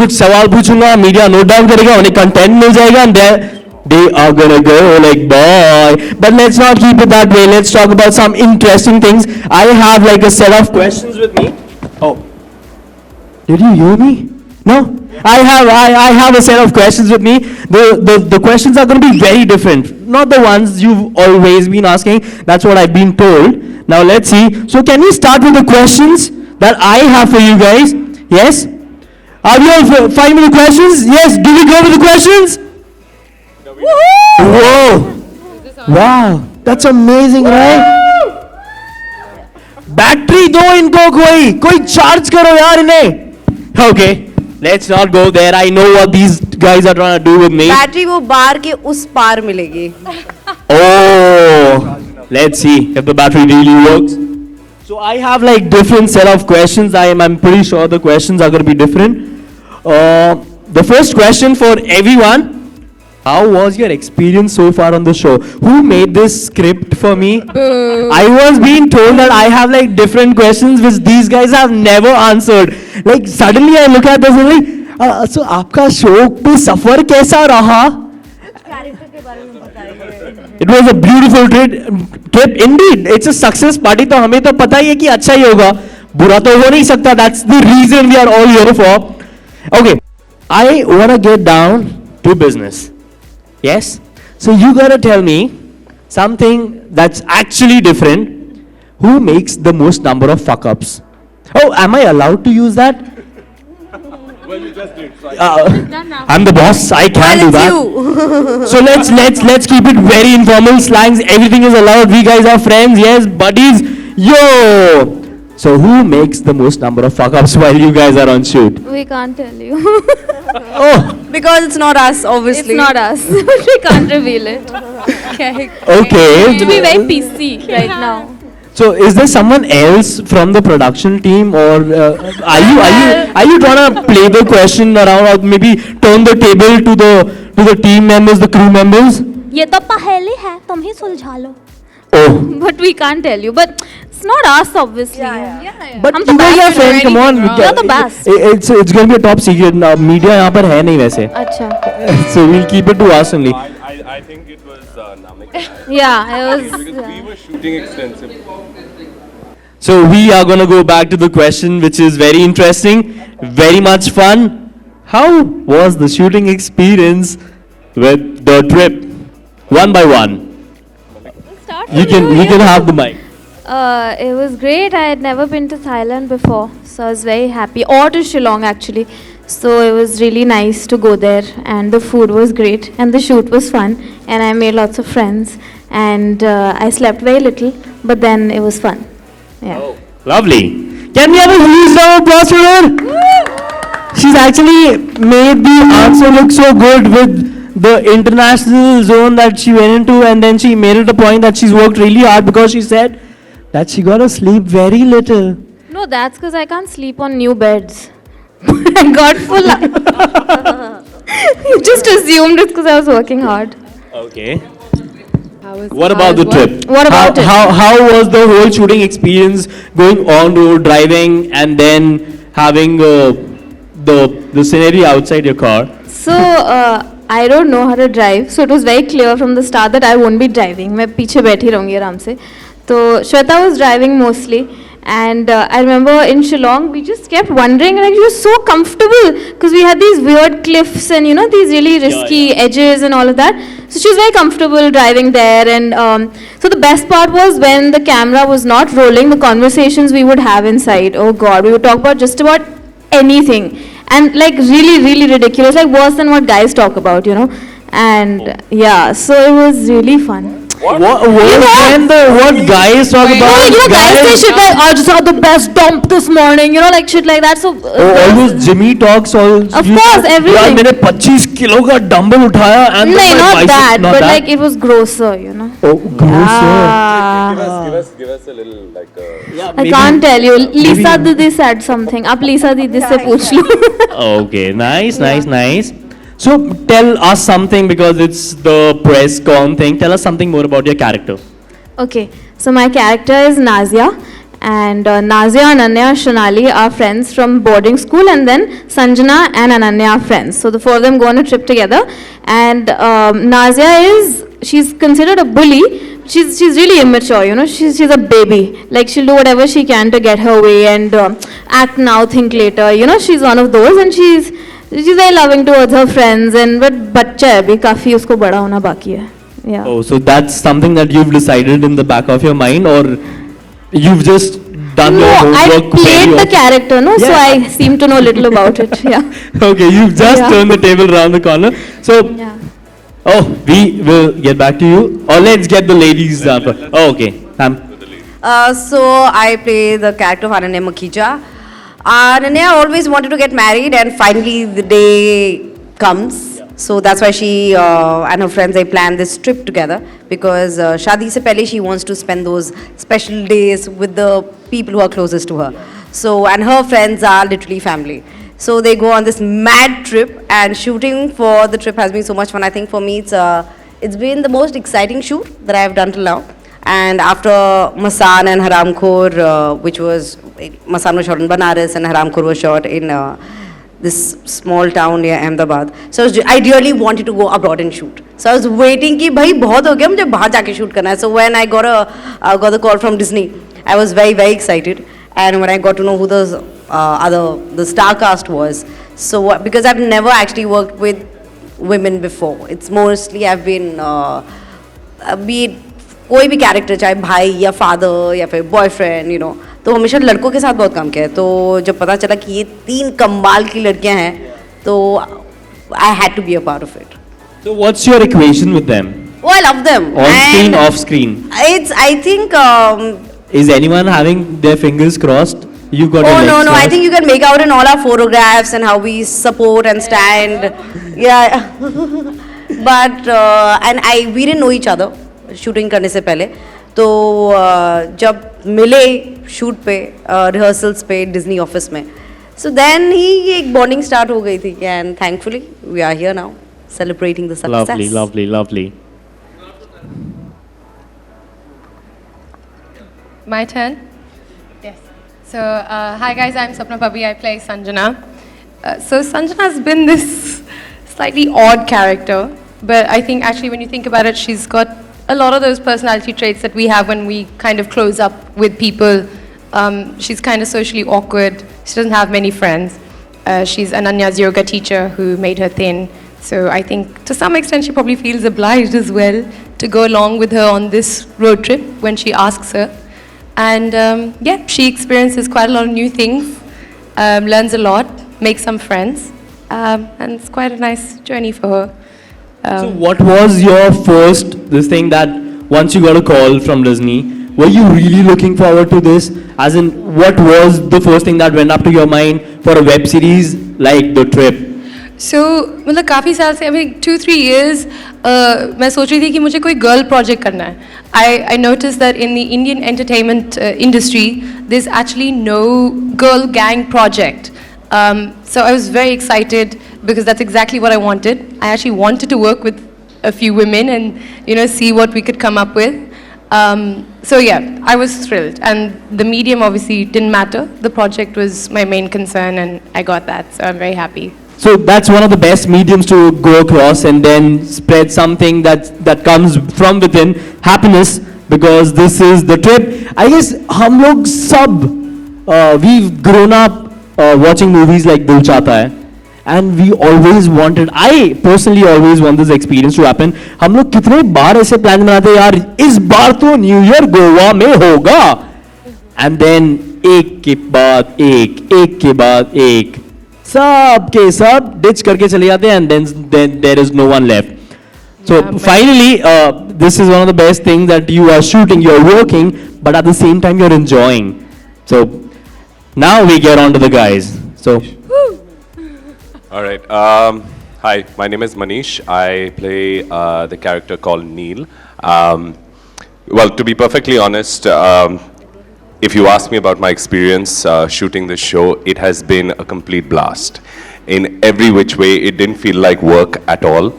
कुछ सवाल पूछूंगा, मीडिया नोट डाउन करेगा, उन्हें कंटेंट मिल जाएगा, and they are gonna go like boy. But let's not keep it that way. Let's talk about some interesting things. I have like a set of questions with me. Oh, did you hear me? No. I have a set of questions with me. The questions are going to be very different. Not the ones you've always been asking. That's what I've been told. Now let's see. So can we start with the questions that I have for you guys? Yes? Are you all fine with the questions? Yes. Do we go with the questions? Whoa! Wow! That's amazing, right? Battery दो इनको कोई charge करो यार इन्हें. Okay. Let's not go there. I know what these guys are trying to do with me. Battery वो बार के उस पार मिलेगी. Oh, let's see if the battery really works. So I have like different set of questions. I'm pretty sure the questions are going to be different. The first question for everyone. How was your experience so far on the show? Who made this script for me? I was being told that I have like different questions which these guys have never answered. Like suddenly I look at this and like, so आपका show पे सफर कैसा रहा? It was a beautiful trip indeed. It's a success party. तो हमें तो पता ही है कि अच्छा ही होगा. बुरा तो हो नहीं सकता. That's the reason we are all here for. Okay, I wanna get down to business. Yes? So you gotta tell me something that's actually different. Who makes the most number of fuck-ups? Oh, am I allowed to use that? Well, you just did. So I'm the boss. I can do that. You. So let's keep it very informal. Slangs, everything is allowed. We guys are friends. Yes, buddies. Yo. So who makes the most number of fuck-ups while you guys are on shoot? We can't tell you. Oh. Because it's not us, obviously. It's not us. We can't reveal it. Okay. To be very PC right now. So is there someone else from the production team, or are you trying to play the question around, or maybe turn the table to the team members, the crew members? ये तो पहेली है, तुम ही सुलझा लो. Oh. But we can't tell you. But it's not us, obviously. Yeah. But हम you तो guys are best friends. Come on. You're the best. It's going to be a top secret. Media यहाँ पर है नहीं वैसे. अच्छा. So we'll keep it to us only. I think it was Namik and I. Yeah, it was. Because we were shooting extensively. So we are going to go back to the question, which is very interesting, very much fun. How was the shooting experience with the trip? One by one. You can have the mic. It was great. I had never been to Thailand before, so I was very happy. Or to Shillong actually. So it was really nice to go there, and the food was great, and the shoot was fun, and I made lots of friends, and I slept very little, but then it was fun. Yeah. Oh, lovely. Can we have a huge round of applause for her? She's actually made the answer look so good with the international zone that she went into, and then she made it a point that she's worked really hard because she said that she got to sleep very little. No, that's because I can't sleep on new beds. I got full. You just assumed it's because I was working hard. Okay. What about the trip? What about it? How was the whole shooting experience, going on road, driving, and then having the scenery outside your car? So, I don't know how to drive, so it was very clear from the start that I won't be driving. मैं पीछे बैठी रहूँगी आराम से. तो Shweta was driving mostly, and I remember in Shillong we just kept wondering, like, she was so comfortable because we had these weird cliffs and these really risky edges and all of that. So she was very comfortable driving there, and so the best part was when the camera was not rolling, the conversations we would have inside. Oh God, we would talk about just about anything. And like really, really ridiculous, like worse than what guys talk about, And yeah, so it was really fun. What guys talk about? Guys say shit like, I just had the best dump this morning, like shit like that. So all those Jimmy talks, all. Of course, everything. यार मैंने 25 kilo का dumbbell उठाया and no, not that, but that. like it was grosser, Oh, grosser. Give us a little like. Yeah, I can't tell you. Lisa Didi said something. आप Lisa Didi से पूछ लो. Okay, nice. So tell us something, because it's the press con thing. Tell us something more about your character. Okay, so my character is Nazia, And Nazia, Ananya, Shonali are friends from boarding school, and then Sanjana and Ananya are friends. So the four of them go on a trip together. And she's considered a bully. She's really immature, you know. She's a baby. Like, she'll do whatever she can to get her way and act now, think later. You know, she's one of those, and she's very loving towards her friends. And but बच्चा है अभी काफी उसको बड़ा होना बाकी है. Yeah. Oh, so that's something that you've decided in the back of your mind, or you've just done your No, I homework? played the character, no, so Yeah. I seem to know little about it. Yeah. Okay, you've just Yeah. turned the table around the corner. So, Yeah. oh, we will get back to you. Or let's get the ladies. Oh, okay. So I play the character of Ananya Makhija. Ananya always wanted to get married, and finally the day comes. So that's why she and her friends, they plan this trip together, because Shadi se pehle she wants to spend those special days with the people who are closest to her. So, and her friends are literally family. So they go on this mad trip, and shooting for the trip has been so much fun. I think for me it's been the most exciting shoot that I have done till now. And after Masan and Haramkhor, which was, Masan was shot in Banaras and Haramkhor was shot in this small town near Ahmedabad. So I really wanted to go abroad and shoot. So I was waiting कि भाई बहुत हो गया मुझे बाहर जाके shoot करना है. So when I got the call from Disney, I was very, very excited. And when I got to know who the star cast was, so because I've never actually worked with women before. It's mostly I've been be it कोई भी character, चाहे भाई या father या फिर boyfriend, you know, तो हमेशा लड़कों के साथ बहुत काम किया है. तो जब पता चला कि ये 3 कमाल की लड़कियां हैं, तो I had to be a part of it. So what's your equation with them? Oh, I love them. On screen, And off screen? I think Is anyone having their fingers crossed? You got your oh legs no, I crossed? think you can make out in all our photographs and how we support and stand. Yeah. But and we didn't know each other shooting करने से पहले. तो जब मिले shoot पे, rehearsals पे Disney office में, so then he एक बॉन्डिंग स्टार्ट हो गई थी. And thankfully we are here now celebrating the success. Lovely, lovely, lovely. My turn? Yes. So, hi guys, I'm Sapna Pabbi. I play Sanjana. So, Sanjana has been this slightly odd character, but I think actually when you think about it, she's got a lot of those personality traits that we have when we kind of close up with people. She's kind of socially awkward. She doesn't have many friends. She's Ananya's yoga teacher who made her thin. So I think to some extent she probably feels obliged as well to go along with her on this road trip when she asks her. And yeah, she experiences quite a lot of new things, learns a lot, makes some friends, and it's quite a nice journey for her. So what was your this thing that once you got a call from Disney, were you really looking forward to this? As in, what was the first thing that went up to your mind for a web series like The Trip? So, मतलब काफ़ी साल से, I mean 2-3 years, मैं सोच रही थी कि मुझे कोई girl project करना है. I noticed that in the Indian entertainment industry, there's actually no girl gang project. So I was very excited because that's exactly what I wanted. I actually wanted to work with a few women and, you know, see what we could come up with. So yeah, I was thrilled, and the medium obviously didn't matter. The project was my main concern, and I got that, so I'm very happy. So that's one of the best mediums to go across and then spread something that comes from within, happiness, because this is The Trip. I guess हम लोग सब we've grown up watching movies like Dil Chahta Hai, and we always wanted, I personally always want this experience to happen. हम लोग कितने बार ऐसे plan बनाते हैं, यार इस बार तो न्यू ईयर गोवा में होगा, and then एक के बाद एक सब के सब ditch करके चले जाते हैं, and then there is no one left. So finally, this is one of the best things that you are shooting, you are working, but at the same time you're enjoying. So now we get on to the guys. So. All right. Hi, my name is Manish. I play the character called Neil. Well, to be perfectly honest, if you ask me about my experience shooting this show, it has been a complete blast. In every which way, it didn't feel like work at all.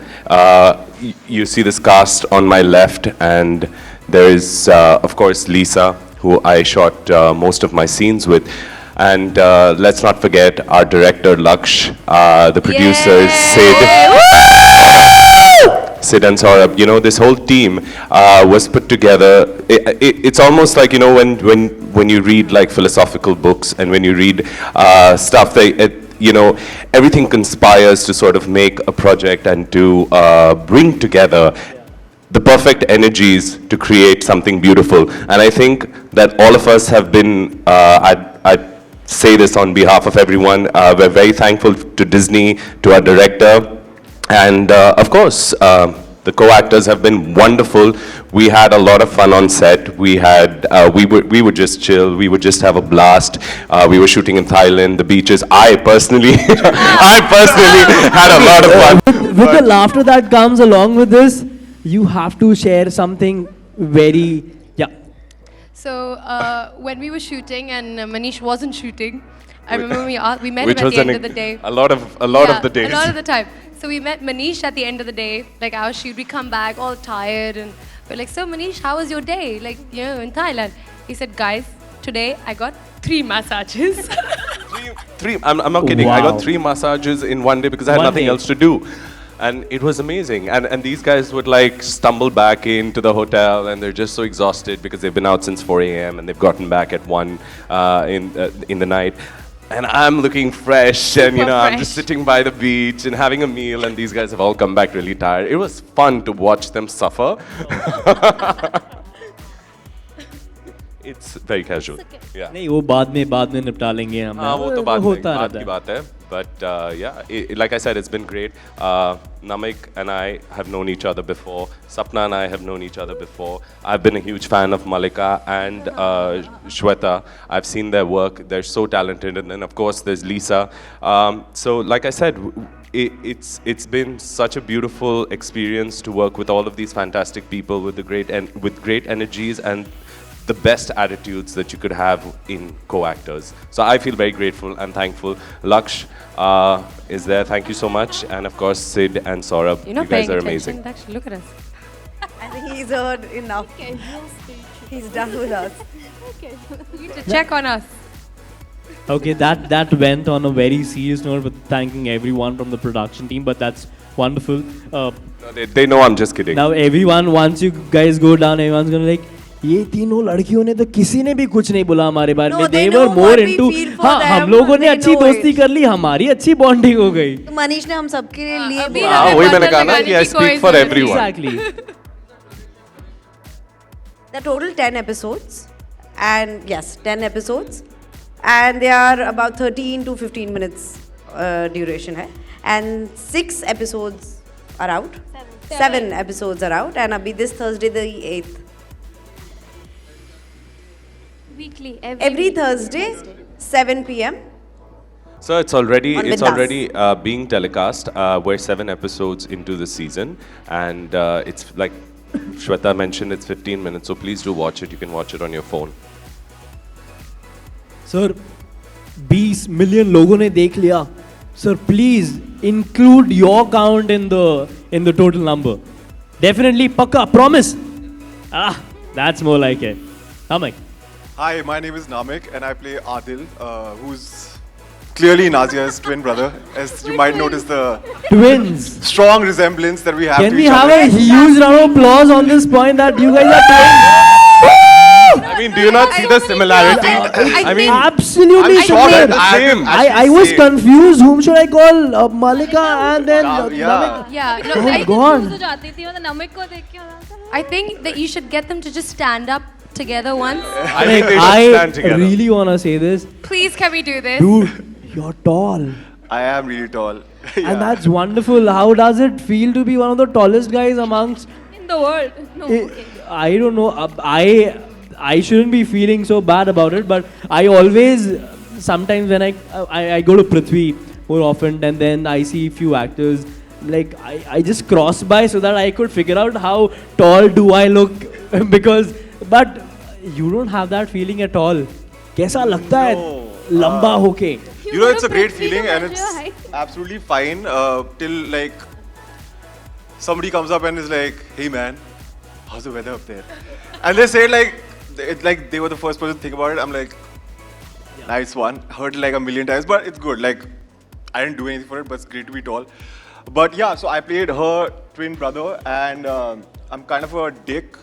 You see this cast on my left, and there is, of course, Lisa who I shot most of my scenes with. And let's not forget our director Laksh, the producers Sid and Saurabh. You know, this whole team was put together. It's almost like, you know, when you read like philosophical books and when you read stuff, you know, everything conspires to sort of make a project and to bring together the perfect energies to create something beautiful. And I think that all of us have been, I say this on behalf of everyone, we're very thankful to Disney, to our director, and of course, the co-actors have been wonderful. We had a lot of fun on set. We would just chill. We would just have a blast. We were shooting in Thailand, the beaches. I personally had a lot of fun. With the laughter that comes along with this, you have to share something very, yeah. So when we were shooting and Manish wasn't shooting, I remember we met Which him at was the end of the day. a lot of the days. A lot of the time. So we met Manish at the end of the day, like our shoot. We come back all tired and we're like, so Manish, how was your day? Like, you know, in Thailand. He said, guys, today I got 3 massages. Three. I'm not kidding. I Wow. got 3 massages in one day because I had One nothing day. else to do. And it was amazing. And these guys would like stumble back into the hotel and they're just so exhausted because they've been out since 4 a.m. and they've gotten back at 1 in the night. And I'm looking fresh and, you know, I'm just fresh. sitting by the beach and having a meal and these guys have all come back really tired. It was fun to watch them suffer. It's very casual. Yeah. नहीं वो बाद में निपटा लेंगे हम हाँ वो तो बात रहता की है. बात है. But yeah, like I said, it's been great. Namik and I have known each other before. Sapna and I have known each other before. I've been a huge fan of Malika and Shweta. I've seen their work. They're so talented. And then of course there's Lisa. So like I said, it's been such a beautiful experience to work with all of these fantastic people with great energies and the best attitudes that you could have in co-actors. So I feel very grateful and thankful. Laksh is there. Thank you so much. And of course, Sid and Saurabh. You're not You guys paying are attention. amazing. Actually, look at us. I think he's heard enough. He's done with us. You need to check on us. Okay, that went on a very serious note with thanking everyone from the production team, but that's wonderful. No, they know I'm just kidding. Now everyone, once you guys go down, everyone's gonna like, ये तीनों लड़कियों ने तो किसी ने भी कुछ नहीं बोला हमारे बारे No, में. they They know were more what we into, feel for हाँ them, हम लोगों ने they अच्छी know दोस्ती it. कर ली, हमारी अच्छी बॉन्डिंग हो गई. तो मनीष ने हम सबके लिए अभी बोला. हमें वही मैंने बंधन कहा ना लगाने कि I की कोई speak for जरूरत नहीं. everyone. Exactly. The total 10 episodes, and yes, 10 episodes, and they are about 13 to 15 minutes duration hai. And 6 episodes are out. 7 episodes are out, and abhi this Thursday the 8th. Weekly, Every Thursday, 7 p.m. So it's already On Bindaas. being telecast. We're 7 episodes into the season, and it's like Shweta mentioned, it's 15 minutes. So please do watch it. You can watch it on your phone. Sir, 20 million लोगों ने देख लिया. Sir, please include your count in the total number. Definitely, pakka, promise. That's more like it. Namik. Hi, my name is Namik and I play Adil, who's clearly Nazia's twin brother, as you might notice the Twins. strong resemblance that we have Can to we each have other. a huge round of applause on this point that you guys are twins? I mean, do you not see the similarity? I mean, Absolutely I'm shocked similar. that I Same. can I was say- confused. Whom should I call? Malika and then Yeah. Namik. Yeah, no, Oh I, God. I think that you should get them to just stand up together once. I think they should stand I together. really want to say this. Please, can we do this? Dude, you're tall. I am really tall. Yeah. And that's wonderful. How does it feel to be one of the tallest guys amongst... In the world. No, okay. I don't know. I shouldn't be feeling so bad about it, but I always, sometimes when I go to Prithvi more often, and then I see few actors, like I just cross by so that I could figure out how tall do I look because, but you don't have that feeling at all. कैसा लगता है लंबा होके? You know, it's a great feeling and it's absolutely fine till like somebody comes up and is like, hey man, how's the weather up there? And they say like it's like they were the first person to think about it. I'm like, nice one. Heard it like a million times, but it's good. Like, I didn't do anything for it, but it's great to be tall. But yeah, so I played her twin brother, and I'm kind of a dick.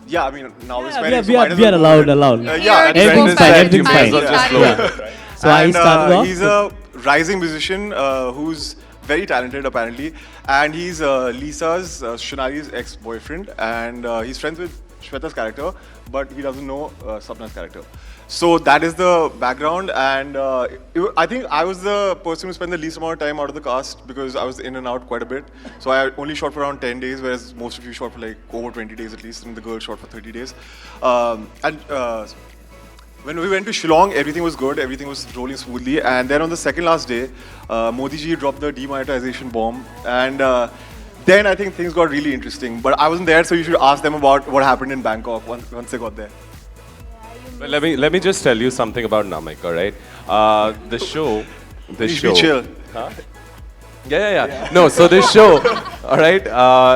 Yeah, I mean, now we're spelling, so might as we are well do allowed. it. Yeah, Everything's fine, everything's fine. Yeah. So I started off. He's a rising musician who's very talented apparently, and he's Lisa's, Shonali's ex-boyfriend, and he's friends with Shweta's character, but he doesn't know Sapna's character. So that is the background, and I think I was the person who spent the least amount of time out of the cast because I was in and out quite a bit. So I only shot for around 10 days, whereas most of you shot for like over 20 days at least, and the girl shot for 30 days. When we went to Shillong, everything was good, everything was rolling smoothly, and then on the second last day, Modi ji dropped the demonetization bomb, and then I think things got really interesting. But I wasn't there, so you should ask them about what happened in Bangkok once they got there. Well, let me just tell you something about Namek, all right? The show. Please be chill. Huh? Yeah. No, so this show, all right,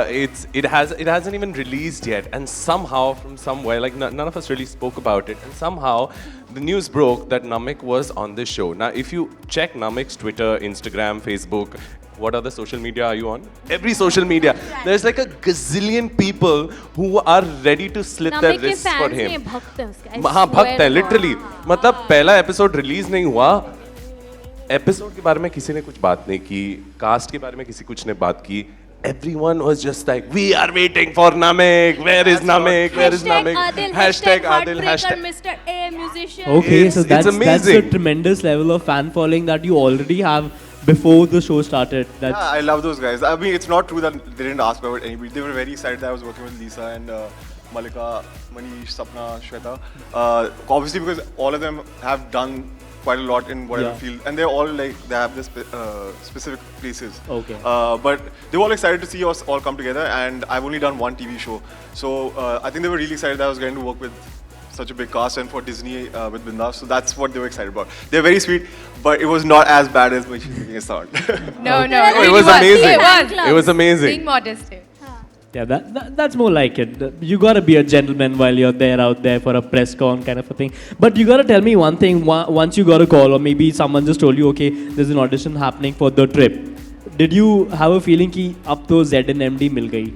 it hasn't even released yet, and somehow from somewhere, like none of us really spoke about it, and somehow the news broke that Namek was on this show. Now, if you check Namek's Twitter, Instagram, Facebook, what other social media are you on? Every social media. There's like a gazillion people who are ready to slit their wrists for him. हाँ भक्त है literally. मतलब पहला episode release नहीं हुआ, episode के बारे में किसी ने कुछ बात नहीं की, कास्ट के बारे में किसी कुछ ने बात की. Everyone was just like, we are waiting for Namek. Where is Namek? Where is Namek? Hashtag Adil. Hashtag Mr. A musician. Okay, so It's that's a amazing. tremendous level of fan following that you already have before the show started. That's Yeah, I love those guys. I mean, it's not true that they didn't ask about anybody. They were very excited that I was working with Lisa and Malika, Manish, Sapna, Shweta. Obviously, because all of them have done quite a lot in whatever field, and they're all like, they have this specific places. Okay. But they were all excited to see us all come together, and I've only done one TV show. So I think they were really excited that I was going to work with such a big cast, and for Disney with Bindaas. So that's what they were excited about. They're very sweet, but it was not as bad as what she's making it sound. No, Oh, it was amazing. It was amazing. Being modest here. Yeah, that's more like it. You gotta be a gentleman while you're there out there for a press con kind of a thing. But you gotta tell me one thing. Once you got a call, or maybe someone just told you, okay, there's an audition happening for the trip. Did you have a feeling कि अब तो Z and MD मिल गई?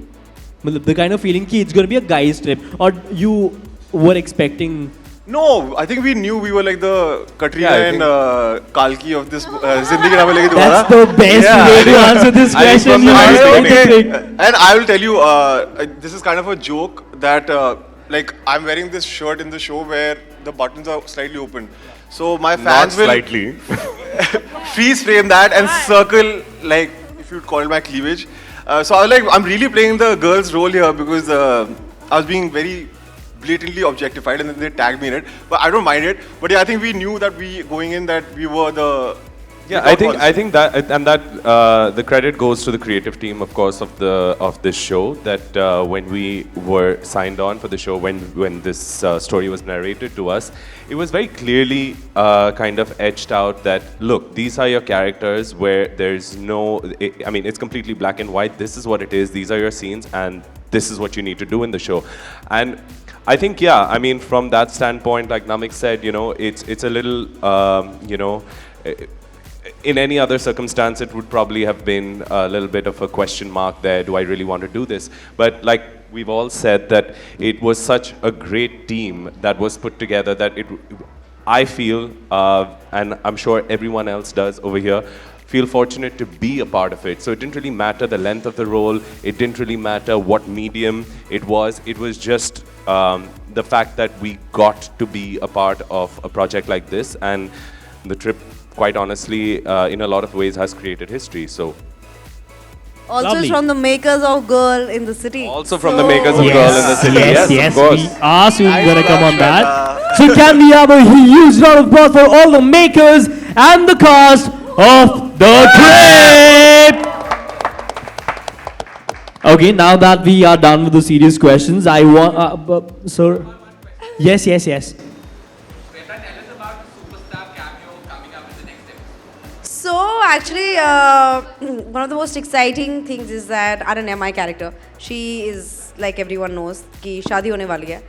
मतलब the kind of feeling कि it's gonna be a guy's trip, or you were expecting? No, I think we knew we were like the Katrina Yeah, I and Kalki of this Zindagi Na Milegi Dobara. That's the best way to answer this I think question. from the You very know, beginning. okay. And I will tell you, this is kind of a joke that like I'm wearing this shirt in the show where the buttons are slightly open. So my Not fans will slightly. freeze frame that and circle, like, if you'd call it my cleavage. So I was like, I'm really playing the girl's role here because I was being very blatantly objectified, and then they tagged me in it. But I don't mind it. But yeah, I think we knew that going in that we were the. Yeah, I think that, and that the credit goes to the creative team, of course, of this show. That when we were signed on for the show, when this story was narrated to us, it was very clearly kind of etched out that, look, these are your characters where there's no, I mean, it's completely black and white. This is what it is. These are your scenes, and this is what you need to do in the show. And I think, yeah, I mean, from that standpoint, like Namek said, you know, it's a little, you know, in any other circumstance, it would probably have been a little bit of a question mark there. Do I really want to do this? But like we've all said, that it was such a great team that was put together that I feel, and I'm sure everyone else does over here, feel fortunate to be a part of it. So it didn't really matter the length of the role. It didn't really matter what medium it was. It was just the fact that we got to be a part of a project like this, and the trip, quite honestly, in a lot of ways has created history. So Also Lovely. from the makers of Girl in the City. also from the makers of Yes, Girl in the City. yes, of course. we are soon going to come on that. Shweta. So can we have a huge round of applause for all the makers and the cast of the trip? Okay, now that we are done with the serious questions, I want, sir. Yes. So actually, one of the most exciting things is that Ananya, my character, she is, like everyone knows, कि शादी होने वाली है.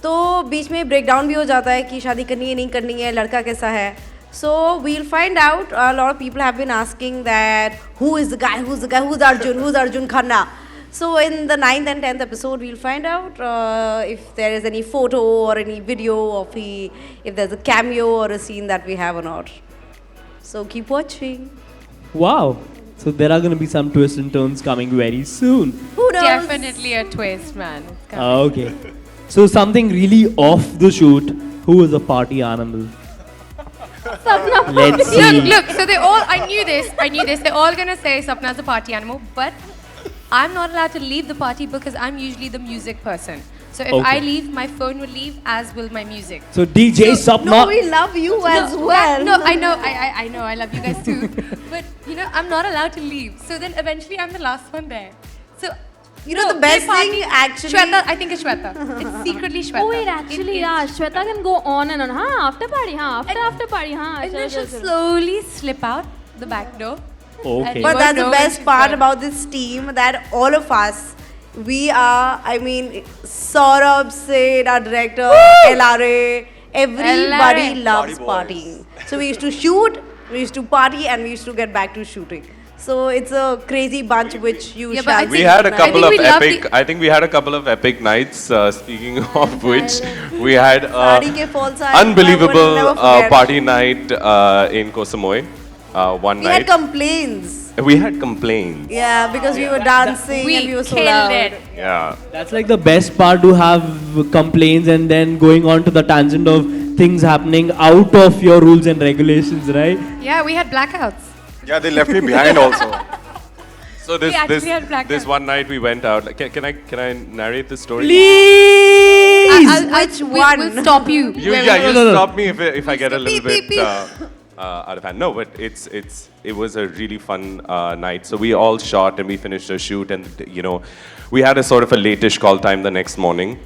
तो बीच में break down भी हो जाता है कि शादी करनी है नहीं करनी है, लड़का कैसा है. So we'll find out. A lot of people have been asking that who is the guy, who's Arjun Khanna. So in the 9th and 10th episode, we'll find out if there is any photo or any video of if there's a cameo or a scene that we have or not. So keep watching. Wow. So there are going to be some twists and turns coming very soon. Who knows? Definitely a twist, man. It's coming. Okay. So something really off the shoot. Who is a party animal? Let's see. Look, so they all, I knew this, they're all gonna say Sapna's a party animal, but I'm not allowed to leave the party because I'm usually the music person. So if I Okay. leave, my phone will leave, as will my music. So DJ Sapna. No, we love you as well. No, I know, I love you guys too. But you know, I'm not allowed to leave. So then eventually I'm the last one there. So You know the best thing actually. Shweta, I think it's Shweta. It's secretly Shweta. Oh wait, actually, yeah, Shweta can go on and on. After party, after party, And then she'll slowly slip out the back door. Okay. But You that's won't the know best when part she's about this team, that all of us, we are, I mean, Saurabh, Sid, our director, LRA, everybody LRA. loves Party boys. partying. So we used to shoot, we used to party, and we used to get back to shooting. So it's a crazy bunch which you Yeah, but I shall We see. had a I couple think of we love epic. I think we had a couple of epic nights. Speaking of which, we had Saadi ke false eyes, I will unbelievable never forget. party night in Koh Samui. One We had night complaints. we had complaints. Yeah, because we were dancing We and we were so killed loud. it. Yeah. That's like the best part, to have complaints and then going on to the tangent of things happening out of your rules and regulations, right? Yeah, we had blackouts. Yeah, they left me behind also. So this We actually this had blackouts. this one night we went out. Can I narrate this story? Please! Which one? We'll stop you. You, Wait, yeah, wait, you no, no. stop me if I get a little Beep, beep, bit out of hand. No, but it was a really fun night. So we all shot and we finished a shoot, and you know, we had a sort of a late-ish call time the next morning,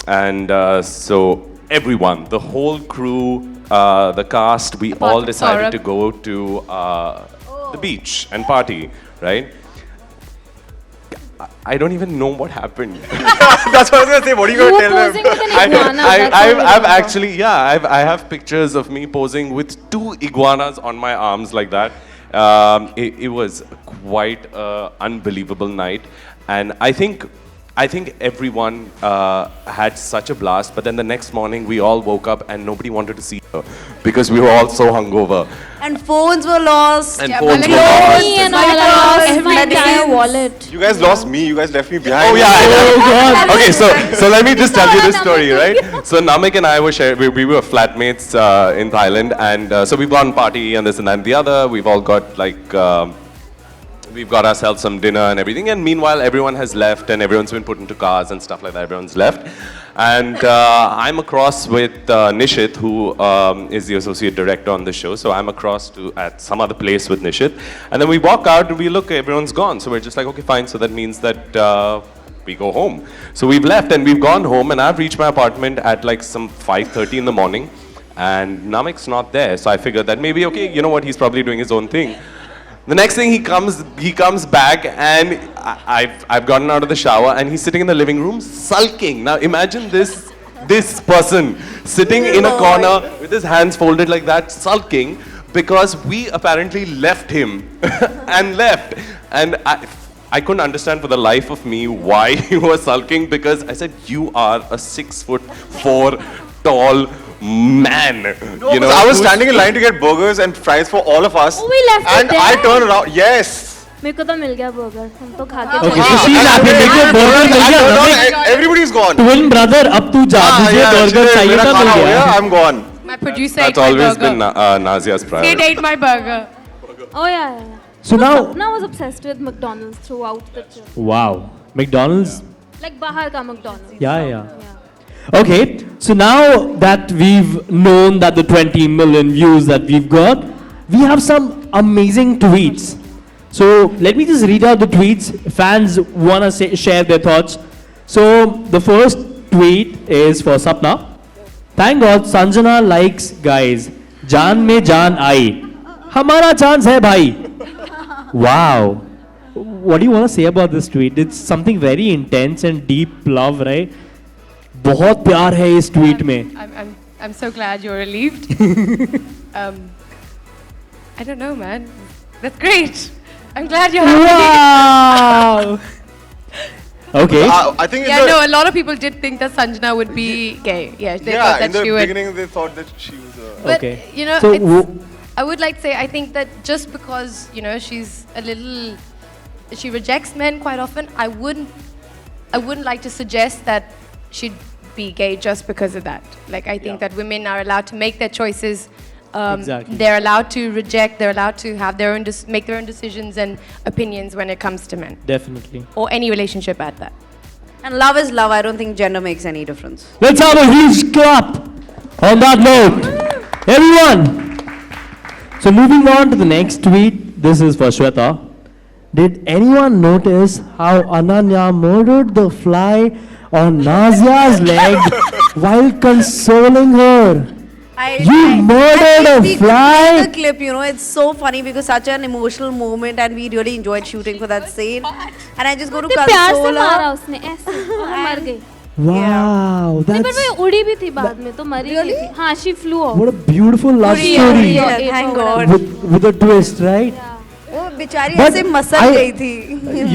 and so everyone, the whole crew, the cast, we Apart all from decided Saurabh. to go to the beach and party, right? I don't even know what happened. That's what I was gonna say. What are you You gonna were tell them? posing with an iguana. that's all I've we remember. actually, yeah, I have pictures of me posing with 2 iguanas on my arms like that. It was quite an unbelievable night, and I think everyone had such a blast. But then the next morning, we all woke up and nobody wanted to see her because we were all so hungover. And phones were lost. And Yeah, phones but were like- lost. Me and My all, I purse, lost my medicines. entire wallet. You guys lost me. You guys left me behind. Oh yeah. Oh God! Okay, so let me just tell you this story, right? So Namik and I were we were flatmates in Thailand, and so we've gone party and this and that and the other. We've all got like we've got ourselves some dinner and everything. And meanwhile, everyone has left, and everyone's been put into cars and stuff like that. Everyone's left, and I'm across with Nishit, who is the associate director on the show. So I'm across to at some other place with Nishit, and then we walk out and we look, everyone's gone. So we're just like, okay, fine. So that means that we go home. So we've left and we've gone home, and I've reached my apartment at like some 5:30 in the morning, and Namik's not there. So I figured that maybe, okay, you know what, he's probably doing his own thing. The next thing he comes back, and I've gotten out of the shower, and he's sitting in the living room sulking. Now imagine this person sitting in a corner with his hands folded like that, sulking because we apparently left him and left. And I couldn't understand for the life of me why he was sulking, because I said, you are a 6'4" tall man. No, because I was standing in line to get burgers and fries for all of us. Oh, we left it And I there? turned around. Yes. मेरे को तो मिल गया burger. हम तो खा के Okay, चले so she's happy. देखो burger मिल I गया. turned Namik, around, everybody's gone. twin brother, अब तू जा. Ah, तुझे yeah, burger shit, चाहिए मेरा था, खाना मिल हो गया, गया. I'm gone. My producer That's ate my always burger. been Nazia's Sid priority. ate my burger. Oh yeah, yeah. So now, Sapna was obsessed with McDonald's throughout the trip. wow, McDonald's. Like बाहर का McDonald's. Yeah. Okay, so now that we've known that the 20 million views that we've got, we have some amazing tweets. So let me just read out the tweets. Fans want to share their thoughts. So the first tweet is for Sapna. Thank God Sanjana likes guys. Jaan mein jaan aayi. Hamara chance hai bhai. Wow. What do you want to say about this tweet? It's something very intense and deep love, right? बहुत प्यार है इस tweet में. I'm so glad you're relieved. I don't know, man. That's great. I'm glad you're happy. Wow. Okay. I think Yeah, no, a lot of people did think that Sanjana would be gay. Yeah, they thought in that the she would. beginning they thought that she was a... But, Okay. you know, So I would like to say, I think that just because, you know, she's a little, she rejects men quite often, I wouldn't like to suggest that she'd be gay just because of that. Like, I think that women are allowed to make their choices. Exactly. They're allowed to reject, they're allowed to have their own, make their own decisions and opinions when it comes to men. Definitely. Or any relationship at that. And love is love. I don't think gender makes any difference. Let's have a huge clap on that note. Everyone. So moving on to the next tweet. This is for Shweta. Did anyone notice how Ananya murdered the fly on Nazia's leg while consoling her? You murdered a fly? The clip, you know, it's so funny because such an emotional moment and we really enjoyed shooting for that scene. And I just go to प्यार से console मारा her. उसने ऐसे और वो मर गई. Wow, नहीं पर that's वो उड़ी भी थी बाद में तो मरी नहीं थी. हाँ, she flew off. what a beautiful love story Yeah, thank God. with a twist, right? वो बेचारी But ऐसे मसल I- गई थी.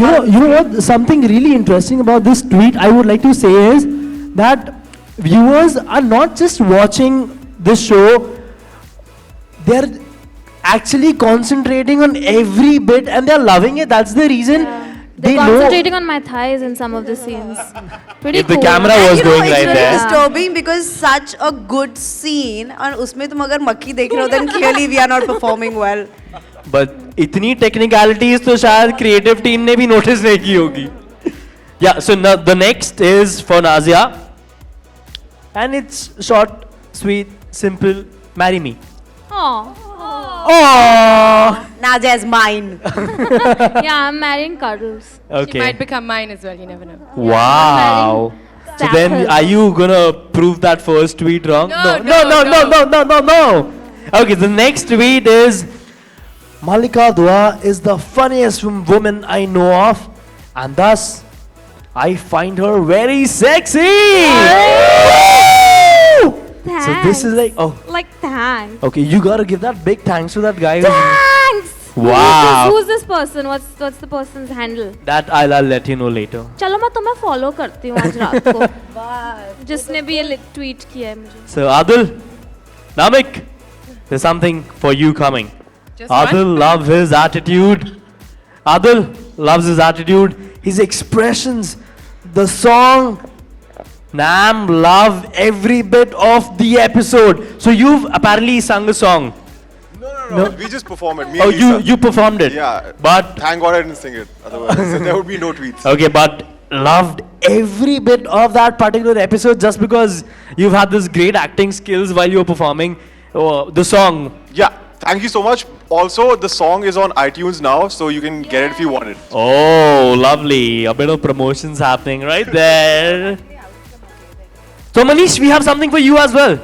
You know what? Something really interesting about this tweet I would like to say is that viewers are not just watching this show; they're actually concentrating on every bit and they're loving it. That's the reason they They're know. concentrating on my thighs in some of the scenes. Pretty If the cool. camera And was you know, going it's right really there. disturbing because such a good scene और उसमें तुम अगर मक्खी देख रहे हो then clearly we are not performing well. But इतनी technicalities तो शायद creative team ने भी notice नहीं की होगी. Yeah, so now the next is for Nazia. And it's short, sweet, simple. Marry me. Aw. Oh. Nadia is mine. Yeah, I'm marrying cuddles. She Okay. might become mine as well, you never know. Wow. So then, Sappers. are you gonna prove that first tweet wrong? No. Okay, the next tweet is Malika Dua is the funniest woman I know of, and thus I find her very sexy. Woo! So this is like, oh, Like thanks. okay, you gotta give that big thanks to that guy. Thanks. Wow. Who's this person? What's the person's handle? That I'll let you know later. चलो मैं तुम्हें follow करती हूँ आज रात को. जिसने भी ये tweet किया है मुझे. So Adil, Namik, there's something for you coming. Just Adil one? loves his attitude. Adil loves his attitude, his expressions, the song. Nam loved every bit of the episode. So you've apparently sung a song. No. We just perform it. Me Oh, and Lisa. you performed it. Yeah. But Thank God I didn't sing it. Otherwise, there would be no tweets. okay, but loved every bit of that particular episode just because you've had this great acting skills while you were performing the song. Yeah. Thank you so much. Also, the song is on iTunes now, so you can get it if you want it. Oh, lovely. A bit of promotions happening right there. So Manish, we have something for you as well.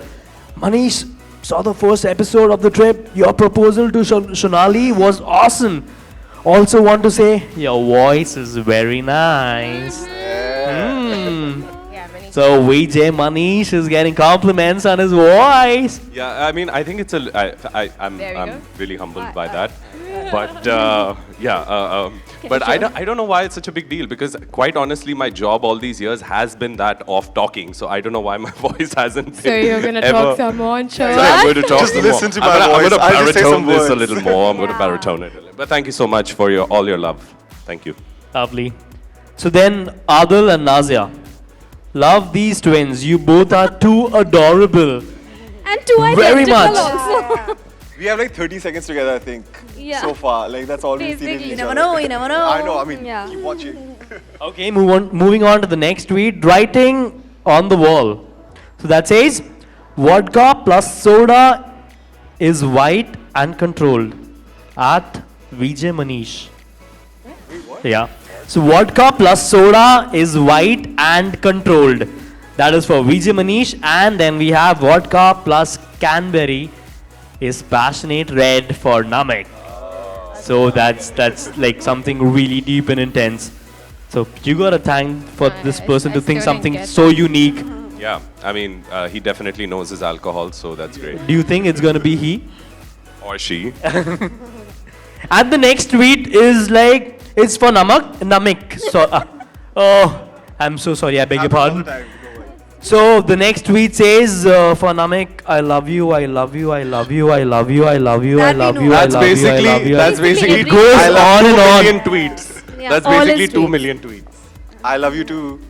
Manish saw the first episode of the trip. Your proposal to Shonali was awesome. Also want to say your voice is very nice. Yeah, many. So VJ Manish is getting compliments on his voice. Yeah, I mean, I think it's I'm There we go. really humbled by that. But but I don't know why it's such a big deal because quite honestly, my job all these years has been that of talking. So I don't know why my voice hasn't been So you're gonna ever- talk some more and show So I'm us? going to talk Just some listen more. to my I'm voice. going to I'll just say baritone some this a words. little more. I'm going to baritone it a little. But thank you so much for all your love. Thank you. Lovely. So then Adil and Nazia. Love these twins. You both are too adorable. And two Very identical much. also. We have like 30 seconds together, I think. Yeah. So far. Like, that's all we've seen in Basically. each You never other. know, you never know. I know. I mean, Yeah. keep watching. Okay, moving on to the next tweet. Writing on the wall. So that says, vodka plus soda is white and controlled. At VJ Manish. Yeah. So vodka plus soda is white and controlled. That is for VJ Manish. And then we have vodka plus Canberry is passionate red for Namek. So that's like something really deep and intense. So you gotta thank for this person I to think still something didn't get so unique Yeah, I mean, he definitely knows his alcohol, so that's great. Do you think it's going to be he? Or she. And the next tweet is like, it's for Namik. So, oh, I'm so sorry, I beg your pardon. So the next tweet says, for Namik, I love you, I love you, I love you, I love you, I love you, I That we love know. you, I That's love you, I love you. that's basically It goes I love on 2 and on. million tweets. Yeah, That's all his basically 2 tweets. million tweets. I love you too.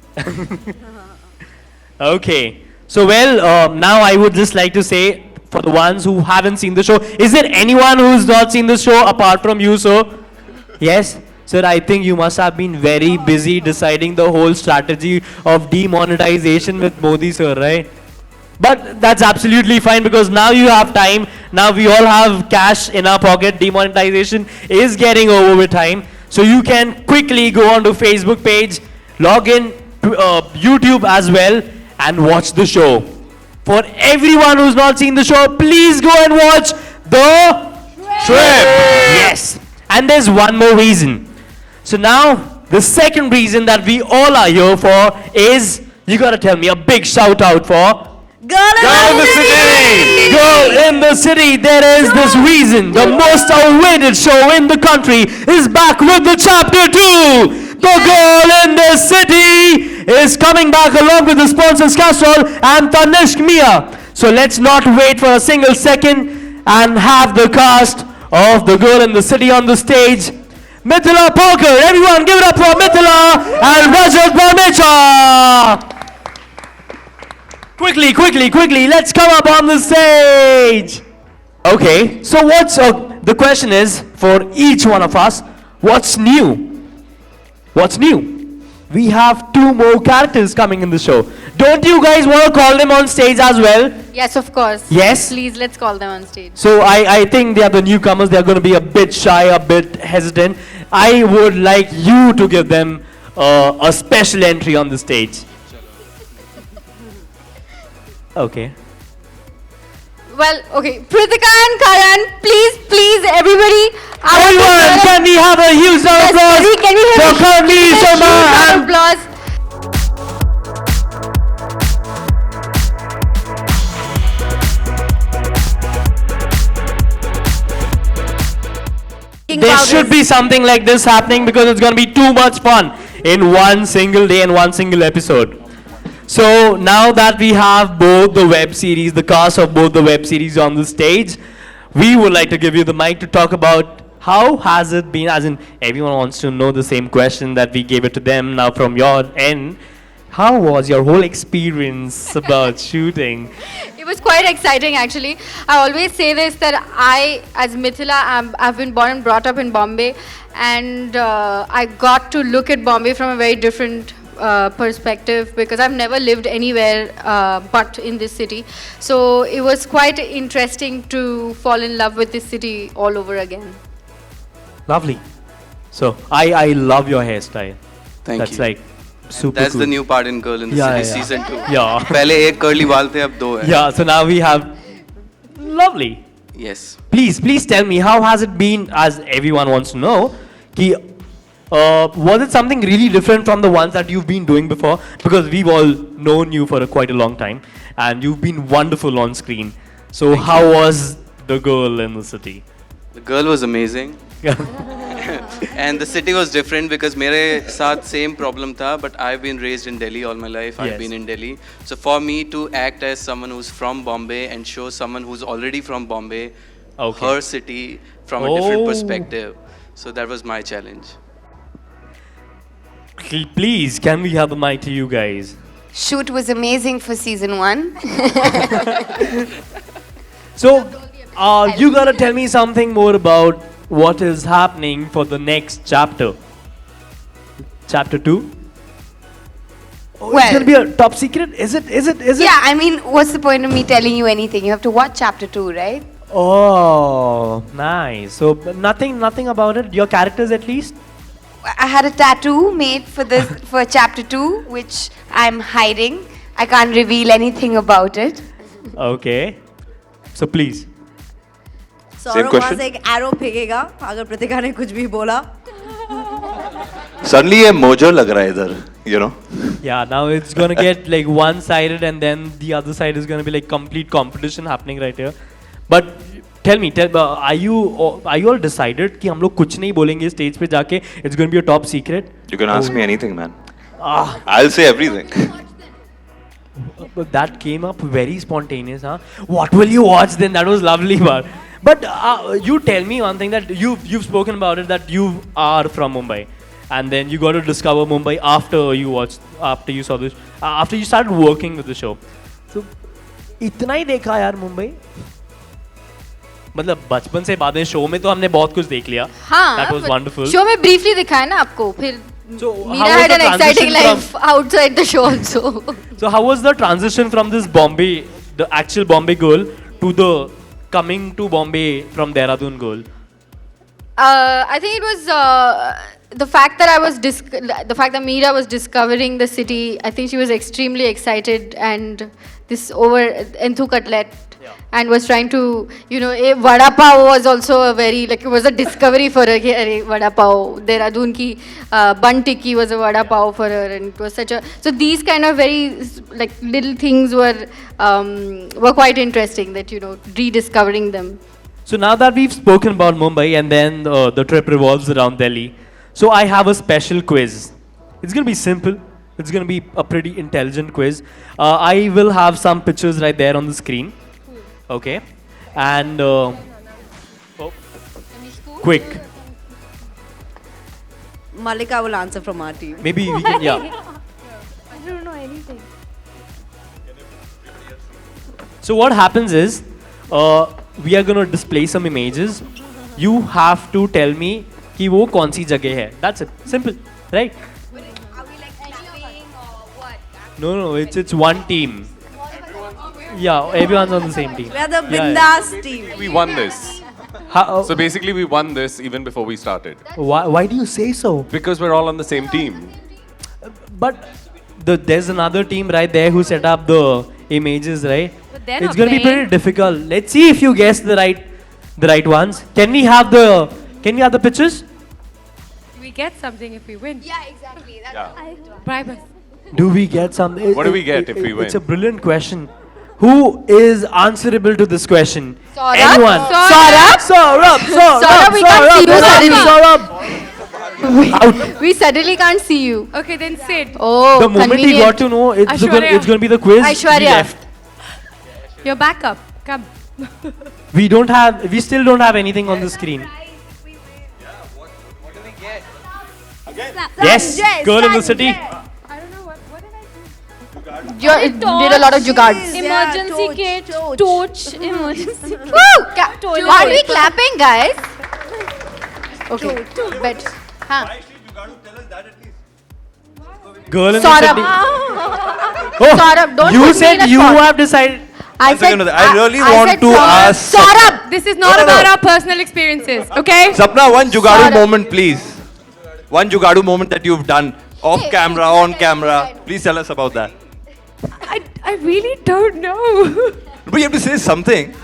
Okay. So, now I would just like to say, for the ones who haven't seen the show, is there anyone who's not seen the show apart from you, sir? Yes? Sir, I think you must have been very busy deciding the whole strategy of demonetization with Modi, sir, right? But that's absolutely fine because now you have time. Now we all have cash in our pocket. Demonetization is getting over with time. So you can quickly go onto Facebook page, log in to YouTube as well, and watch the show. For everyone who's not seen the show, please go and watch The Trip. Yes. And there's one more reason. So now, the second reason that we all are here for is, you gotta tell me a big shout out for Girl in the City! Girl in the City. There is this reason. The most awaited show in the country is back with the chapter 2. The Girl in the City is coming back along with the sponsors Castrol and Tanishq Mia. So let's not wait for a single second and have the cast of The Girl in the City on the stage. Mithila Poker, everyone give it up for Mithila and Rajat Barmecha. Quickly, let's come up on the stage. Okay, so the question is, for each one of us, what's new? What's new? We have 2 more characters coming in the show. Don't you guys want to call them on stage as well? Yes, of course. Yes? Please, let's call them on stage. So I think they are the newcomers. They're going to be a bit shy, a bit hesitant. I would like you to give them a special entry on the stage. Okay. Well, okay. Pritika and Karan, please, everybody. Everyone, can we have a huge round of applause Can we have for Karan Sharma and applause? there should be something like this happening because it's going to be too much fun in one single day and one single episode. So now that we have both the web series, the cast of both the web series on the stage, we would like to give you the mic to talk about how has it been, as in everyone wants to know the same question that we gave it to them. Now from your end, how was your whole experience about shooting? It was quite exciting, actually. I always say this, that I, as Mithila, I've been born and brought up in Bombay, and I got to look at Bombay from a very different perspective because I've never lived anywhere but in this city. So it was quite interesting to fall in love with this city all over again. Lovely. So I love your hairstyle. Thank That's you. like super That's cool. the new part in Girl in the Yeah, City yeah. season 2. Yeah. पहले एक curly बाल थे अब 2 हैं. Yeah, so now we have lovely. Yes. Please tell me, how has it been, as everyone wants to know, ki, was it something really different from the ones that you've been doing before? Because we've all known you for quite a long time and you've been wonderful on screen. So how was The Girl in the City? The girl was amazing. And the city was different because मेरे साथ same problem था, but I've been raised in Delhi all my life. Yes. I've been in Delhi. So for me to act as someone who's from Bombay and show someone who's already from Bombay, Okay. her city from a different Oh. perspective. So that was my challenge. Please, can we have the mic to you guys? Shoot was amazing for season 1. So, you gotta tell me something more about what is happening for the next chapter. Chapter 2? Oh, it's Well- gonna be a top secret? Is it? Yeah, I mean, what's the point of me telling you anything? You have to watch chapter 2, right? Oh, nice. So, nothing about it? Your characters at least? I had a tattoo made for chapter 2, which I'm hiding. I can't reveal anything about it. Okay. So, please. Saurabh वहाँ question? से एक arrow फेंकेगा अगर प्रतिका ने कुछ भी बोला Suddenly ये mojo लग रहा है इधर, you know. Yeah, now it's gonna get like one-sided, and then the other side is gonna be like complete competition happening right here. But tell me, are you all decided कि हम लोग कुछ नहीं बोलेंगे stage पे जाके? It's gonna be a top secret. You can ask me anything, man. I'll say everything. But that came up very spontaneous, huh? What will you watch then? That was lovely, but you tell me one thing, that you've spoken about it, that you are from Mumbai, and then you got to discover Mumbai after you saw this, after you started working with the show. So इतना ही देखा यार मुंबई, मतलब बचपन से बाद में show में तो हमने बहुत कुछ देख लिया. हाँ, That was wonderful. शो में briefly दिखाया ना आपको, फिर So Meera had an exciting life outside the show also. So how was the transition from this Bombay, the actual Bombay girl, to the coming to Bombay from Dehradun girl? I think it was the fact that the fact that Meera was discovering the city. I think she was extremely excited, and this over Enthu Cutlet, and was trying to, vada pav was also a very, like, it was a discovery for her. Vada pav, Dehradun ki bun tikki was a vada pav for her, and it was such a, so these kind of very like little things were quite interesting, that rediscovering them. So now that we've spoken about Mumbai, and then the trip revolves around Delhi, so I have a special quiz. It's going to be simple. It's going to be a pretty intelligent quiz. I will have some pictures right there on the screen. Okay. And quick. Malika will answer from our team. Maybe we can, yeah. I don't know anything. So what happens is, we are going to display some images. You have to tell me कि वो कौन सी जगह है. That's it. Simple, right? Are we like clapping or what? No, it's one team. Yeah, everyone's on the same team. We are the Bindaas team. We won this. So basically, we won this even before we started. Why do you say so? Because we're all on the same team. But there's another team right there who set up the images, right? But they're It's not going to be playing. pretty difficult. Let's see if you guess the right ones. Can we have the pictures? We get something if we win. Yeah, exactly. That's Yeah. Bribe us. Do we get some? What do we get if we win? It's a brilliant question. Who is answerable to this question? Saurabh? Anyone? Saurabh, we can't see you suddenly. Out. We suddenly can't see you. Okay, then Sid. Oh, The moment he convenient. got to know it's Aishwarya. going to be the quiz, he Aishwarya. left. Your backup. Come. We still don't have anything on the screen. Yes, girl in the city. I don't know what did I do? You did a lot of jugards. Emergency kit, torch, emergency kit. Woo! Why are we clapping, guys? Okay, bet. Huh. Girl in Saurabh. the city. Saurabh, don't You put me said in a you spot. have decided. I said, I really I want said to Saurabh. ask Saurabh! This is not about our personal experiences, okay? Sapna, one Jugadu Saurabh. moment, please. One Jugadu moment that you've done off camera, on camera. Please tell us about that. I really don't know. But you have to say something.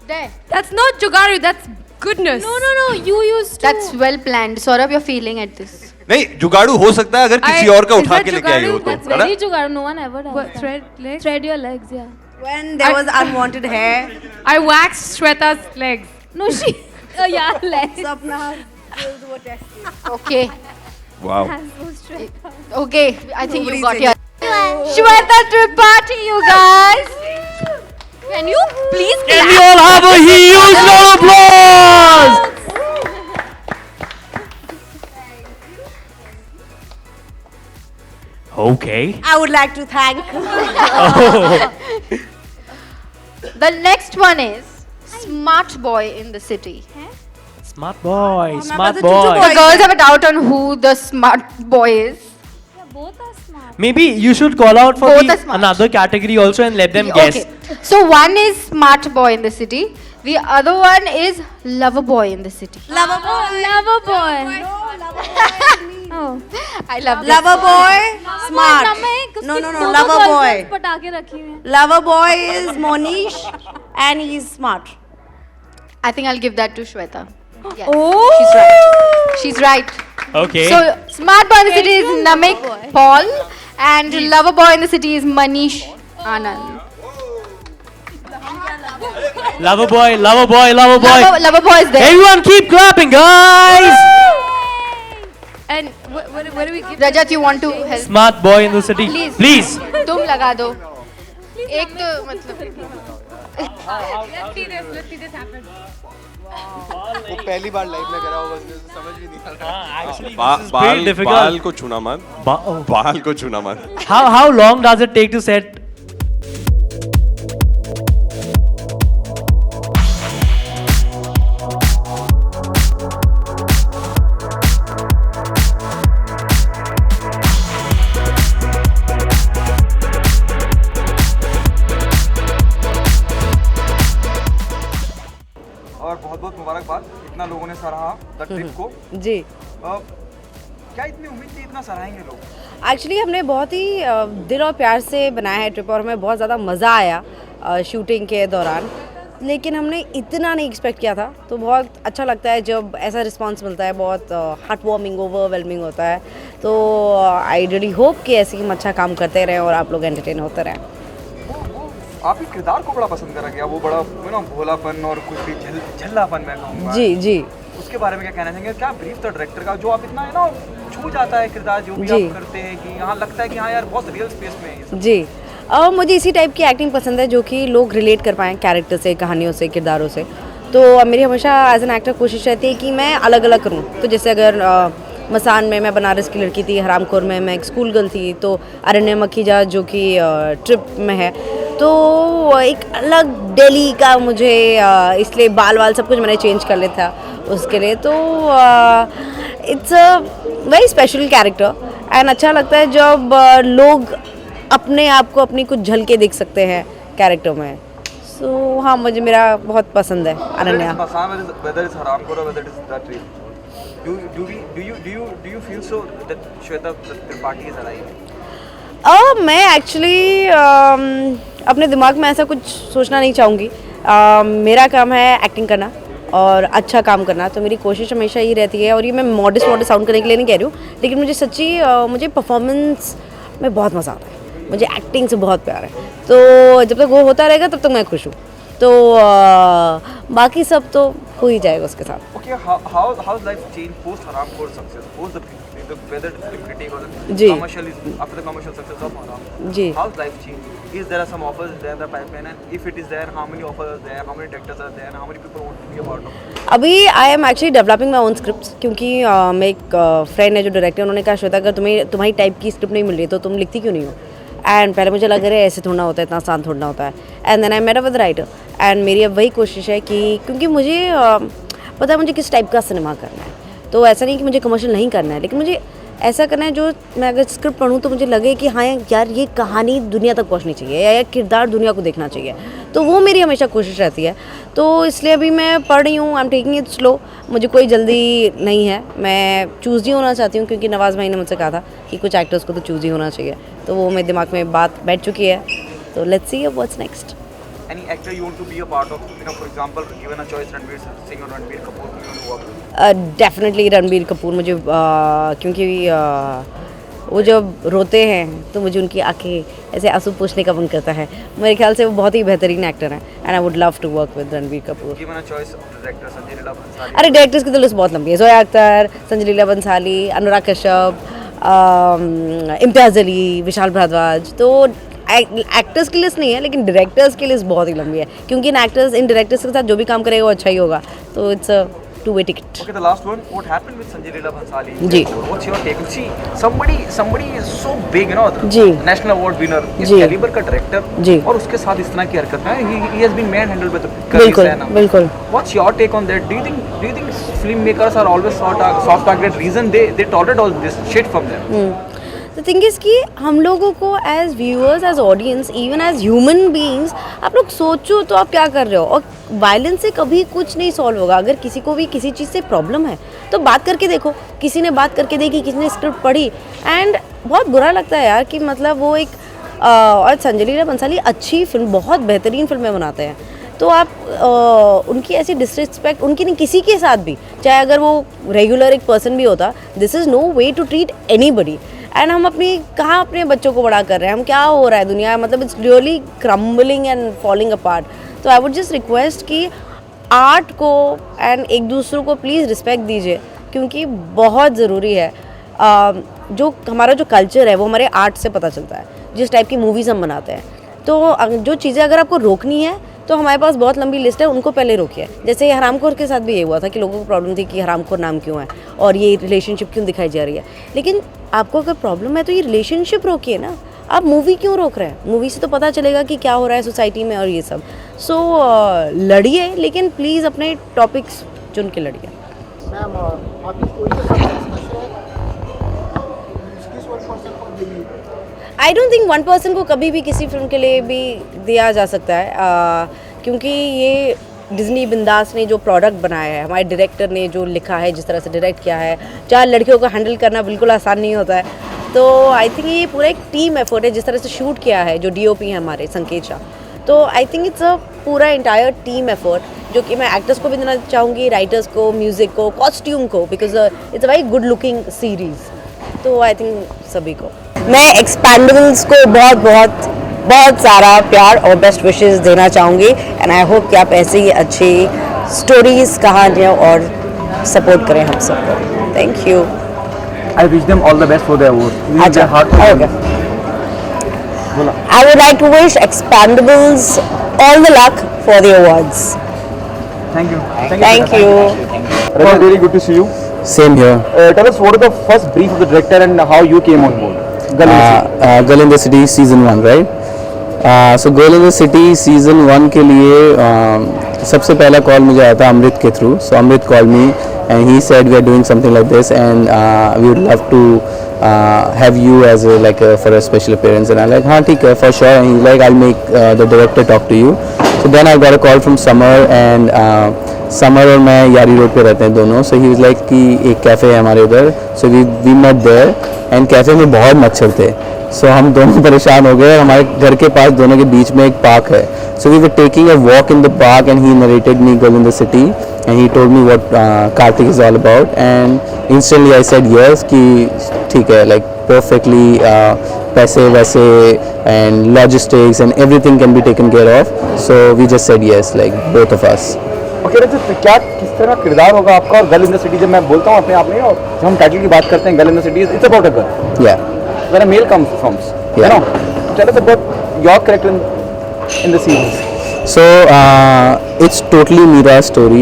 There. That's not Jugaru, that's goodness. No, you used to. That's well planned. Saurabh, you're feeling at this. नहीं जुगाड़ू हो सकता है अगर किसी और का is उठा that के लेके आई हो जुगाड़ू? तो That's है ना? very jugaad. No one ever does What, that. thread legs? Thread your legs, yeah. When there was unwanted hair, I waxed Shweta's legs. No, she. Yeah, legs. Sapna skills were tested. Okay. Wow. Has no strength. Okay, I think you Nobody's got your. Shweta Tripathi, you guys. Can you please Can clap? we all have a huge round of applause? Okay. I would like to thank The next one is smart boy in the city. Smart boy, the smart Tutu boy. boy. The girls have a doubt on who the smart boy is. Yeah, both are smart. Maybe you should call out for Both are smart. another category also and let them guess. Okay. So one is smart boy in the city. The other one is lover boy in the city. lover boy. Lover boy. Oh. I love this. Lover boy, नाम smart. है, No, उसकी no, दो lover boy. girlfriends पटा के रखी हुई हैं. Lover boy is Monish, and he's smart. I think I'll give that to Shweta. Yes, Oh. she's right. She's right. Okay. So, smart boy in the city is Namik Paul, and lover boy in the city is Manish Anand. Lover boy, lover boy, lover boy. Lover boy is there. Everyone keep clapping, guys. And what do we give? Rajat, you want to help? Smart boy in the city. Please. तुम लगा दो. एक तो मतलब. Let's see this happen. वो पहली बार life में करा होगा, समझ भी नहीं आ रहा। Actually, this is very difficult. बाल को छूना मत, बाल को छूना मत। How long does it take to set? और बहुत बहुत मुबारकबाद, इतना लोगों ने सराहा द ट्रिप को। जी, क्या इतनी उम्मीद थी इतना सराहेंगे लोग? एक्चुअली हमने बहुत ही दिल और प्यार से बनाया है ट्रिप और हमें बहुत ज़्यादा मज़ा आया शूटिंग के दौरान, लेकिन हमने इतना नहीं एक्सपेक्ट किया था। तो बहुत अच्छा लगता है जब ऐसा रिस्पांस मिलता है, बहुत हार्ट वार्मिंग, ओवरवेलमिंग होता है। तो आई रियली होप कि ऐसे ही हम अच्छा काम करते रहें और आप लोग एंटरटेन होते रहें। आप ही किरदार को बड़ा पसंद करा गया, वो बड़ा भोलापन और कुछ भी झल्लापन मैं कहूँगा। जी जी, उसके बारे में क्या कहना चाहेंगे? क्या ब्रीफ था डायरेक्टर का, जो आप इतना छू जाता है किरदार जो भी आप करते हैं कि यहाँ लगता है कि हाँ यार बहुत रियल स्पेस में है। जी, मुझे इसी टाइप की एक्टिंग पसंद है जो कि लोग रिलेट कर पाएँ कैरेक्टर से, कहानियों से, किरदारों से। तो मेरी हमेशा एज एन एक्टर कोशिश रहती है कि मैं अलग अलग करूँ। तो जैसे अगर मसान में मैं बनारस की लड़की थी, हरामखोर में मैं एक स्कूल गर्ल थी, तो अरण्य मखीजा जो कि ट्रिप में है, तो एक अलग दिल्ली का मुझे इसलिए बाल सब कुछ मैंने चेंज कर लिया था उसके लिए। तो it's a very special character and अच्छा लगता है जब लोग अपने आप को अपनी कुछ झलके देख सकते हैं कैरेक्टर में। सो हाँ, मुझे मेरा बहुत पसंद है अनन्या। मैं एक्चुअली अपने दिमाग में ऐसा कुछ सोचना नहीं चाहूँगी। मेरा काम है एक्टिंग करना और अच्छा काम करना, तो मेरी कोशिश हमेशा ये रहती है। और ये मैं मॉडेस्ट साउंड करने के लिए नहीं कह रही हूँ, लेकिन मुझे सच्ची मुझे परफॉर्मेंस में बहुत मज़ा आता है, मुझे एक्टिंग से बहुत प्यार है। तो जब तक वो होता रहेगा तब तक मैं खुश हूँ। तो बाकी सब तो हो ही जाएगा उसके साथ। Okay, how's life changed post Haramkhor success, post the whether the critic or the ji, commercial is after the commercial success of Haramkhor? Ji, How's life changed? Is there some offers there in the pipeline, and if it is there, how many offers are there, how many directors are there, and how many people want to be a part of? अभी I am actually developing my own script, क्योंकि मैं एक friend है जो director, उन्होंने कहा श्वेता अगर तुम्हारी टाइप की स्क्रिप्ट नहीं मिल रही तो तुम लिखती क्यों नहीं हो। एंड पहले मुझे लग रहा है ऐसे थोड़ा होता है, इतना आसान थोड़ा होता है। And then I met up with writer and मेरी अब वही कोशिश है कि क्योंकि मुझे पता है मुझे किस टाइप का सिनेमा करना है। तो ऐसा नहीं कि मुझे कमर्शियल नहीं करना है, लेकिन मुझे ऐसा करना है जो मैं अगर स्क्रिप्ट पढ़ूँ तो मुझे लगे कि हाँ यार ये कहानी दुनिया तक पहुँचनी चाहिए या किरदार दुनिया को देखना चाहिए। तो वो मेरी हमेशा कोशिश रहती है। तो इसलिए अभी मैं पढ़ रही हूँ, I am taking it slow, मुझे कोई जल्दी नहीं है। मैं चूज़ ही होना चाहती हूँ, क्योंकि नवाज़ भाई ने मुझसे कहा था कि कुछ एक्टर्स को तो चूज़ ही होना चाहिए। तो वो मेरे दिमाग में बात बैठ चुकी है। तो let's see what's next. Any actor you want to be a part of? For example, given a choice, Ranveer Singh or Ranveer Kapoor, you want to work with? Definitely Ranbir Kapoor. मुझे क्योंकि वो जब रोते हैं तो मुझे उनकी आंखें ऐसे आंसू पोंछने का मन करता है। मेरे ख्याल से वो बहुत ही बेहतरीन एक्टर हैं and I would love to work with Ranbir Kapoor. Given a choice of director, Sanjay Leela Bhansali. अरे डायरेक्टर्स की तो लिस्ट बहुत लंबी है। जोया अख्तर, संजय लीला बंसाली, अनुराग कश्यप, इम्तियाज़ अली, विशाल भारद्वाज। तो एक्टर्स की लिस्ट नहीं है, लेकिन डायरेक्टर्स की लिस्ट बहुत ही लंबी है, क्योंकि इन डायरेक्टर्स के साथ जो भी काम करेगा वो अच्छा ही होगा। तो it's a two-way ticket. Okay, the last one. What happened with Sanjay Leela Bhansali? जी। What's your take? See, somebody is so big, जी। national award winner, इस जी। caliber का director, जी। और उसके साथ इस तरह की हरकत है। He has been manhandled by the बिल्कुल बिल्कुल। What's your take on that? Do you think filmmakers are always soft target? Reason they tolerate all this shit from them? The thing is कि हम लोगों को as viewers, as audience, even as human beings, आप लोग सोचो तो आप क्या कर रहे हो। और वायलेंस से कभी कुछ नहीं सॉल्व होगा। अगर किसी को भी किसी चीज़ से प्रॉब्लम है तो बात करके देखो। किसी ने बात करके देखी, किसी ने स्क्रिप्ट पढ़ी, एंड बहुत बुरा लगता है यार कि मतलब वो एक और संजय लीला बंसाली अच्छी फिल्म, बहुत बेहतरीन फिल्में बनाते हैं, तो आप उनकी ऐसी डिसरिस्पेक्ट, उनकी नहीं, किसी के साथ भी, चाहे अगर वो रेगुलर एक पर्सन भी होता, this is no way to treat anybody. And हम कहाँ अपने बच्चों को बड़ा कर रहे हैं, हम क्या हो रहा है दुनिया, मतलब it's really crumbling and falling apart. तो आई वुड जस्ट रिक्वेस्ट कि आर्ट को एंड एक दूसरों को प्लीज़ रिस्पेक्ट दीजिए, क्योंकि बहुत ज़रूरी है। जो हमारा जो कल्चर है वो हमारे आर्ट से पता चलता है, जिस टाइप की मूवीज़ हम बनाते हैं। तो जो चीज़ें अगर आपको रोकनी है तो हमारे पास बहुत लंबी लिस्ट है, उनको पहले रोकिए। जैसे हरामखोर के साथ भी ये हुआ था कि लोगों को प्रॉब्लम थी कि हरामखोर नाम क्यों है और ये रिलेशनशिप क्यों दिखाई जा रही है। लेकिन आपको अगर प्रॉब्लम है तो ये रिलेशनशिप रोकिए ना, आप मूवी क्यों रोक रहे हैं? मूवी से तो पता चलेगा कि क्या हो रहा है सोसाइटी में और ये सब। सो लड़िए, लेकिन प्लीज़ अपने टॉपिक्स चुन के लड़िए। I don't think one person को कभी भी किसी फिल्म के लिए भी दिया जा सकता है, क्योंकि ये डिज्नी बिंदास ने जो प्रोडक्ट बनाया है, हमारे डायरेक्टर ने जो लिखा है, जिस तरह से डायरेक्ट किया है, 4 लड़कियों को हैंडल करना बिल्कुल आसान नहीं होता है। तो आई थिंक ये पूरा एक टीम एफर्ट है, जिस तरह से शूट किया है जो डीओपी है हमारे संकेत शाह। तो आई थिंक इट्स अ पूरा इंटायर टीम एफर्ट, जो कि मैं एक्टर्स को भी देना चाहूँगी, राइटर्स को, म्यूज़िक को, कॉस्ट्यूम को, because it's a very good looking series. तो आई थिंक सभी को मैं एक्सपेंडेबल्स को बहुत बहुत बहुत सारा प्यार और बेस्ट विशेस देना चाहूँगी। एंड आई होप कि आप ऐसे ही अच्छी स्टोरीज, कहानियाँ और सपोर्ट करें हम सबको। Thank you. I wish them all the best for their awards. अच्छा, okay. I would like to wish Expandables all the luck for the awards. Thank you. Thank you. Rajat, really good to see you. Same here. Tell us what is the first brief of the director and how you came on board. Girl in the City season 1, right? So Girl in the City season 1 के लिए सबसे पहला call मुझे आया था अमृत के through. So Amrit called me and he said we are doing something like this and we would love to have you as for a special appearance. And I'm like, हाँ ठीक है, for sure. And he's like, I'll make the director talk to you. So then I got a call from Summer and Summer और मैं यारी road पे रहते हैं दोनों. So he was like कि एक कैफ़े है हमारे उधर. So we met there and cafe में बहुत मच्छर थे. So हम दोनों परेशान हो गए. हमारे घर के पास दोनों के बीच में एक पार्क है. So we were taking a walk in the park and he narrated me Girl in the City and he told me what Karthik is all about and instantly I said yes कि ठीक है, like perfectly पैसे वैसे and logistics and everything can be taken care of. So we just said yes, like both of us. Okay, रजत, क्या किस तरह का किरदार होगा आपका और गर्ल इन द सिटी? जब मैं बोलता हूँ अपने आप में और जब हम टाइटल की बात करते हैं girl in the city, it's about a girl. Yeah. When a male comes from, you know, tell us about your character in the series. So it's totally Meera's story,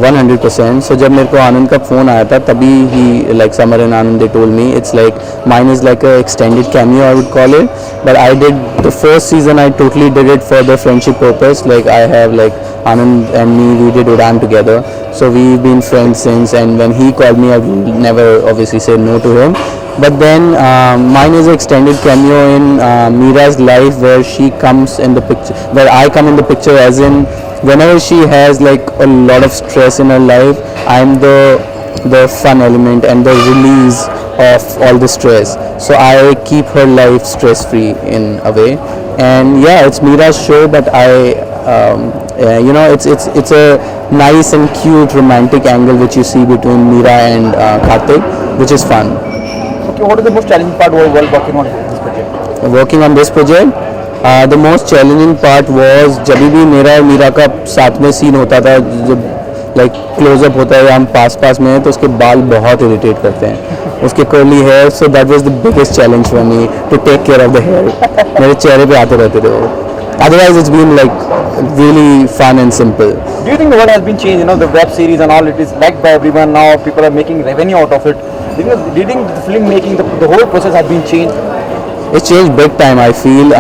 100%. So जब मेरे को आनंद का phone आया था तभी he like Samar and Anand they told me it's like mine is like a extended cameo I would call it. But I did the first season I totally did it for the friendship purpose. Like I have like Anand and me we did Udan together. So we've been friends since and when he called me I would never obviously say no to him. But then mine is an extended cameo in Meera's life where she comes in the picture, where I come in the picture as in whenever she has like a lot of stress in her life, I'm the fun element and the release of all the stress. So I keep her life stress free in a way. And yeah, it's Meera's show, but I you know it's a nice and cute romantic angle which you see between Meera and Karthik, which is fun. Okay, what is the most challenging part while working on this project? Working on this project, the most challenging part was जब भी मेरा और मीरा का साथ में scene होता था, जब लाइक क्लोजअप होता है हम पास में हैं तो उसके बाल बहुत इरिटेट करते हैं, उसके curly hair. So that was the biggest challenge for me to take care of the hair. मेरे चेहरे पे आते रहते थे वो. Otherwise it's been like really fun and simple. Do you think the world has been changed? You know, the web series and all, it is liked by everyone now. People are making revenue out of it. Do you think the film making, the whole process has been changed? It's changed big time, I feel.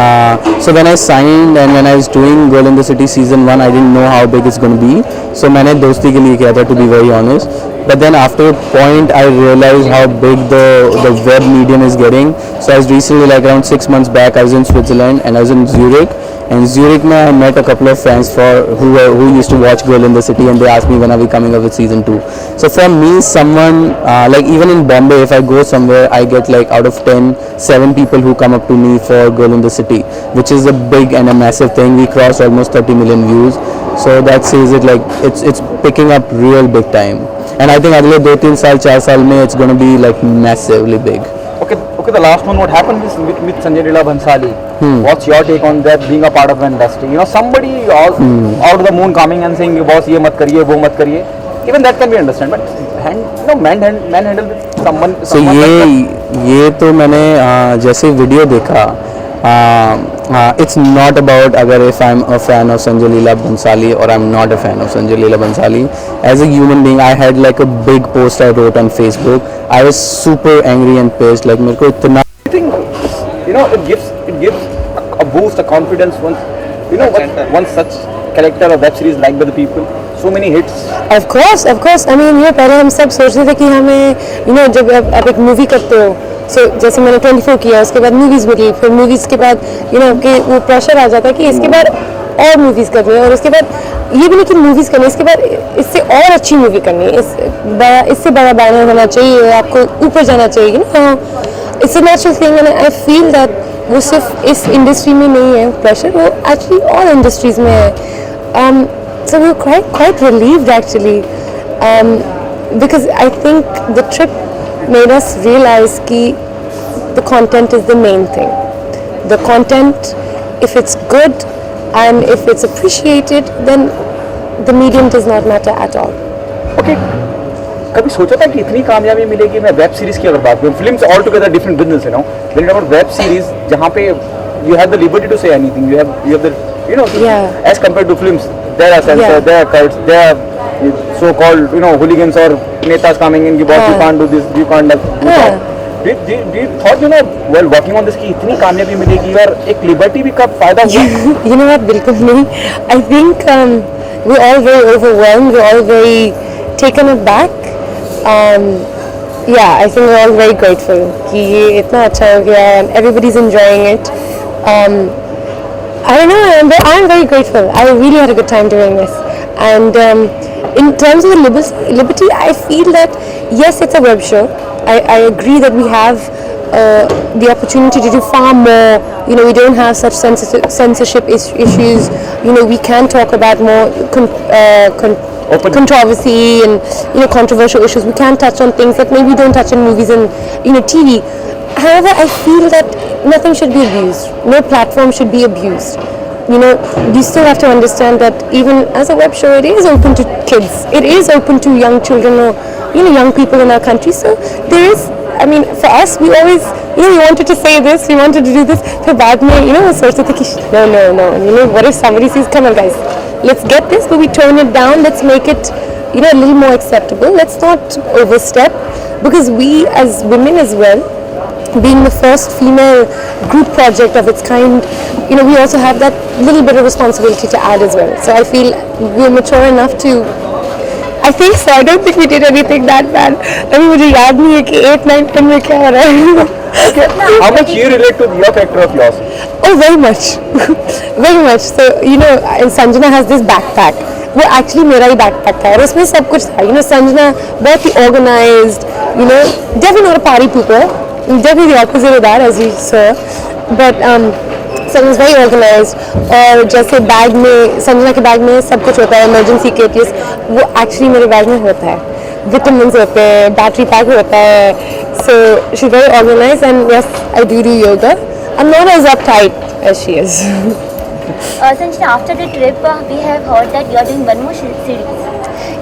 So when I signed and when I was doing Girl in the City season 1, I didn't know how big it's going to be. So मैंने दोस्ती के लिए किया था, to be very honest. But then after a point, I realized how big the web medium is getting. So I was recently, like around 6 months back, I was in Switzerland and I was in Zurich. And Zurich mein I met a couple of friends who used to watch Girl in the City, and they asked me when are we coming up with season 2. So for me, someone like even in Bombay, if I go somewhere, I get like out of 10, 7 people who come up to me for Girl in the City, which is a big and a massive thing. We crossed almost 30 million views, so that says it, like it's picking up real big time. And I think अगले 2-3 साल 4 साल में it's going to be like massively big. Okay, the last one, what happened with Sanjay Leela Bhansali? What's your take on that, being a part of the industry? You know, somebody out of the moon coming and saying, boss, ye mat kariye, wo mat kariye. Even that can be understood, but manhandle someone. So ये तो मैंने जैसे video देखा, it's not about अगर if I'm a fan of Sanjay Leela Bhansali or I'm not a fan of Sanjay Leela Bhansali. As a human being, I had like a big post I wrote on Facebook. I was super angry and pissed. Like मेरे को इतना. I think, you know, it gives a boost, a confidence once such character or web series liked by the people. So many hits. Of course. I mean, पहले हम सब सोच रहे थे कि हमें, जब आप एक मूवी करते हो, so जैसे मैंने 24 किया, उसके बाद मूवीज़ मिली, फिर मूवीज़ के बाद कि वो प्रेशर आ जाता है कि इसके बाद और मूवीज़ करनी है, और उसके बाद ये भी नहीं कि मूवीज़ करनी है, इसके बाद इससे और अच्छी मूवी करनी है, इससे बड़ा बैनर होना चाहिए, आपको ऊपर जाना चाहिए ना. It's a natural thing, and I feel that वो सिर्फ इस इंडस्ट्री में नहीं है प्रेशर, वो एक्चुअली ऑल इंडस्ट्रीज़ में है. So we were quite relieved actually, because I think the trip made us realize that the content is the main thing. The content, if it's good and if it's appreciated, then the medium does not matter at all. Okay, कभी सोचा था कि इतनी कामयाबी मिलेगी? मैं web series की अगर बात करूँ, films all together different business, you know, when you talk about web series, जहाँ पे you have the liberty to say anything, you have the, you know, as compared to films, there are censors, there are cults, there are so-called, you know, hooligans or netas coming in, boss, you can't do this, you can't do that. Do you thought, you know, while working on this कि इतनी कामयाबी मिलेगी और एक liberty भी कब फायदा हुआ? You know what, बिल्कुल नहीं. I think we're all very overwhelmed, we're all very taken aback. Yeah, I think we're all very grateful कि ये इतना अच्छा हो गया and everybody's enjoying it. I don't know, I'm very grateful. I really had a good time doing this. And in terms of the liberty, I feel that yes, it's a web show. I agree that we have the opportunity to do far more. You know, we don't have such censorship issues. You know, we can talk about more controversy and controversial issues. We can touch on things that maybe we don't touch in movies and TV. However, I feel that nothing should be abused. No platform should be abused. You know, you still have to understand that even as a web show, it is open to kids. It is open to young children or, young people in our country. So there is, I mean, for us, we always, we wanted to say this, we wanted to do this. फिर बाद में, वो सोचते थे कि no. What if somebody says, come on guys, let's get this, but we tone it down. Let's make it, a little more acceptable. Let's not overstep, because we as women as well, being the first female group project of its kind, we also have that little bit of responsibility to add as well. So I feel we're mature enough to, I think so. I don't think we did anything that bad. I mean, मुझे याद नहीं है कि 8, 9, 10 में क्या हो रहा है. How much you relate to your character of yours? Oh, very much. Very much. So, and Sanjana has this backpack. वो actually मेरा ही backpack था और उसमें सब कुछ था. Sanjana बहुत ही organized, definitely not a party pooper. Definitely the opposite of that, as you saw. But Sanjana was very organized. और जैसे बैग में, संजना के बैग में सब कुछ होता है, emergency kit, वो actually मेरे बैग में होता है. Vitamins होते हैं, battery pack होता है. So she's very organized, and yes, I do yoga. I'm not as uptight as she is. Sanjana, after the trip, we have heard that you are doing one more series.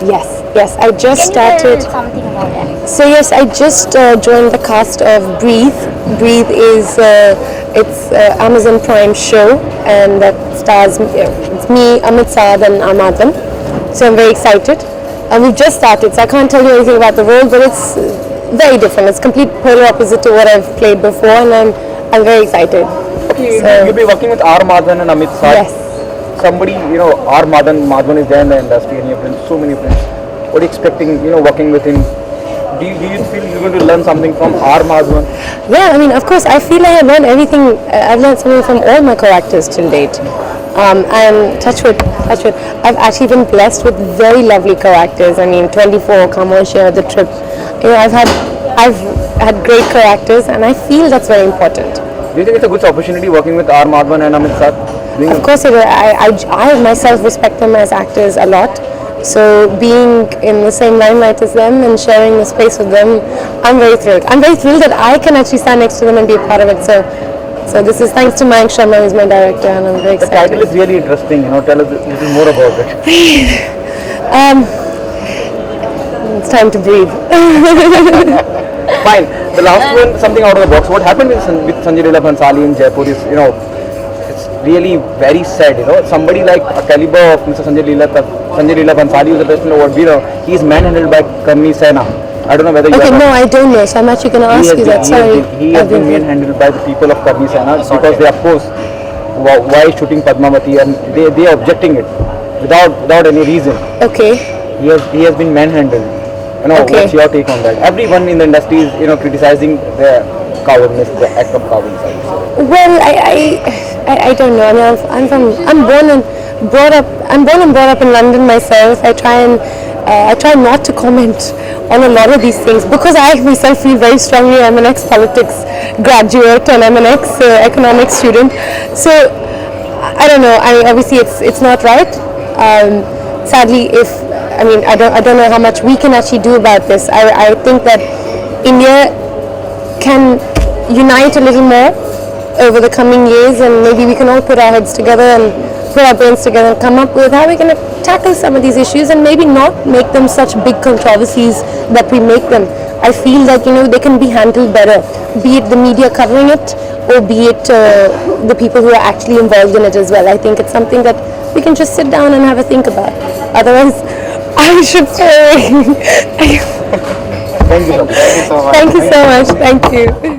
Yes, I just started. Can you tell something about that? So yes, I just joined the cast of Breathe. Breathe is it's Amazon Prime show, and that stars it's me, Amit Saad, and Amadhan. So I'm very excited. And we've just started, so I can't tell you anything about the role, but it's very different. It's complete polar opposite to what I've played before, and I'm very excited. Okay, so, you'll be working with R. Madhavan and Amit Saad. Yes. Somebody, R. Madhavan is there in the industry, and you've done so many films. What are you expecting, working with him? do you feel you're going to learn something from R. Madhavan? Yeah, I mean, of course, I feel I have learned everything. I've learned something from all my co-actors till date. And touch wood, I've actually been blessed with very lovely co-actors. I mean, 24, Kamoshia, The Trip. You know, I've had great co-actors, and I feel that's very important. Do you think it's a good opportunity working with R. Madhavan and Amit Sat? Of course, I myself respect them as actors a lot. So being in the same limelight as them and sharing the space with them, I'm very thrilled. I'm very thrilled that I can actually stand next to them and be a part of it. So this is thanks to Mayank Sharma, who's my director, and I'm very excited. The title is really interesting. You know, tell us a little more about it. It's time to breathe. Fine. The last one, something out of the box. What happened with Sanjay Leela Bhansali in Jaipur is, you know, it's really very sad. You know, somebody like a caliber of Mr. Sanjay Leela Bhansali, who's the best in the world. You know, he's manhandled by Karmi Sena. I don't know whether you. Okay, no, I don't know. So I'm actually going to ask you that. Sorry. He has been manhandled by the people of Karmi Sena because they oppose why shooting Padmavati, and they are objecting it without any reason. Okay. He has been manhandled. You know, okay. What's your take on that? Everyone in the industry is, you know, criticizing the cowardness, the act of cowardice. Well, I don't know. I mean, I'm born and brought up in London myself. I try not to comment on a lot of these things because I myself feel very strongly. I'm an ex-politics graduate and I'm an ex-economics student. So I don't know. Obviously it's not right. Sadly, I don't know how much we can actually do about this. I think that India can unite a little more over the coming years, and maybe we can all put our heads together and put our brains together and come up with how we're going to tackle some of these issues and maybe not make them such big controversies that we make them. I feel that, you know, they can be handled better, be it the media covering it or be it the people who are actually involved in it as well. I think it's something that we can just sit down and have a think about. Otherwise, I should say. Thank you so much. Thank you so much. Thank you.